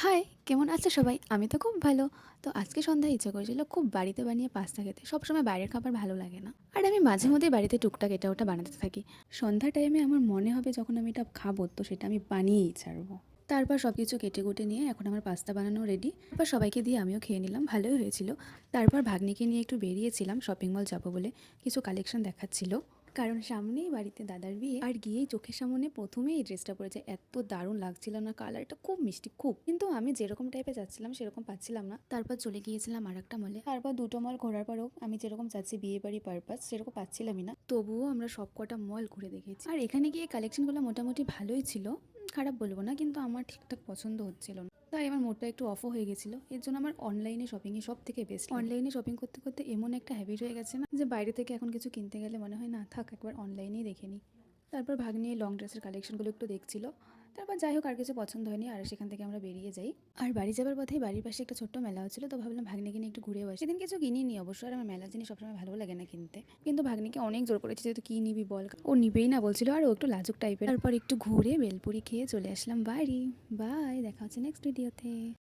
High, কেমন আছো সবাই? আমি তো খুব ভালো। তো আজকে সন্ধ্যায় ইচ্ছা করেছিল খুব বাড়িতে বানিয়ে পাস্তা খেতে। সবসময় বাইরের খাবার ভালো লাগে না। আর আমি মাঝে মধ্যেই বাড়িতে টুকটাক এটা ওটা বানাতে থাকি। সন্ধ্যার টাইমে আমার মনে হবে যখন আমি এটা খাবো তো সেটা আমি বানিয়েই ছাড়বো। তারপর সব কিছু কেটে কুটে নিয়ে এখন আমার পাস্তা বানানো রেডি। তারপর সবাইকে দিয়ে আমিও খেয়ে নিলাম, ভালোই হয়েছিল। তারপর ভাগ্নিকে নিয়ে একটু বেরিয়েছিলাম শপিং মল যাবো বলে। কিছু কালেকশন দেখাচ্ছিল। কারণ সামনেই বাড়িতে দাদার বিয়ে, আর গিয়েই চোখের সামনে প্রথমেই এই ড্রেসটা পরেছে, এত দারুণ লাগছিল না, কালারটা খুব মিষ্টি খুব, কিন্তু আমি যেরকম টাইপের যাচ্ছিলাম সেরকম পাচ্ছিলাম না। তারপর চলে গিয়েছিলাম আর একটা মলে। তারপর দুটো মল ঘোরার পরেও আমি যেরকম চাচ্ছি বিয়ে বাড়ি পারপাস সেরকম পাচ্ছিলামই না, তবুও আমরা সব কটা মল ঘুরে দেখেছি। আর এখানে গিয়ে কালেকশনগুলো মোটামুটি ভালোই ছিল, খারাপ বলবো না, কিন্তু আমার ঠিকঠাক পছন্দ হচ্ছিল না, তাই আমার মুডটা একটু অফও হয়ে গেছিলো। এর জন্য আমার অনলাইনে শপিংয়ে সব থেকে বেস্ট। অনলাইনে শপিং করতে করতে এমন একটা হ্যাবিট হয়ে গেছে না যে বাইরে থেকে এখন কিছু কিনতে গেলে মনে হয় না থাক একবার অনলাইনেই দেখে নিই। তারপর ভাগ নিয়ে লং ড্রেসের কালেকশনগুলো একটু দেখছিল। তারপর যাই হোক আর কিছু পছন্দ হয়নি, আর সেখান থেকে আমরা বেরিয়ে যাই। আর বাড়ি যাবার পথেই বাড়ির পাশে একটা ছোট্ট মেলা হচ্ছিল, তো ভাবলাম ভাগ্নিকে নিয়ে একটু ঘুরেও আসি। সেদিন কিছু কিনিনি অবশ্য, আর আমার মেলার জিনিস সবসময় ভালো লাগে না কিনতে, কিন্তু ভাগ্নিকে অনেক জোর করেছি যে তুই কি নিবি বল, ও নিবেই না বলছিল, আর ও একটু লাজুক টাইপের। তারপর একটু ঘুরে বেলপুরি খেয়ে চলে আসলাম বাড়ি। বাই, দেখা হচ্ছে নেক্সট ভিডিওতে।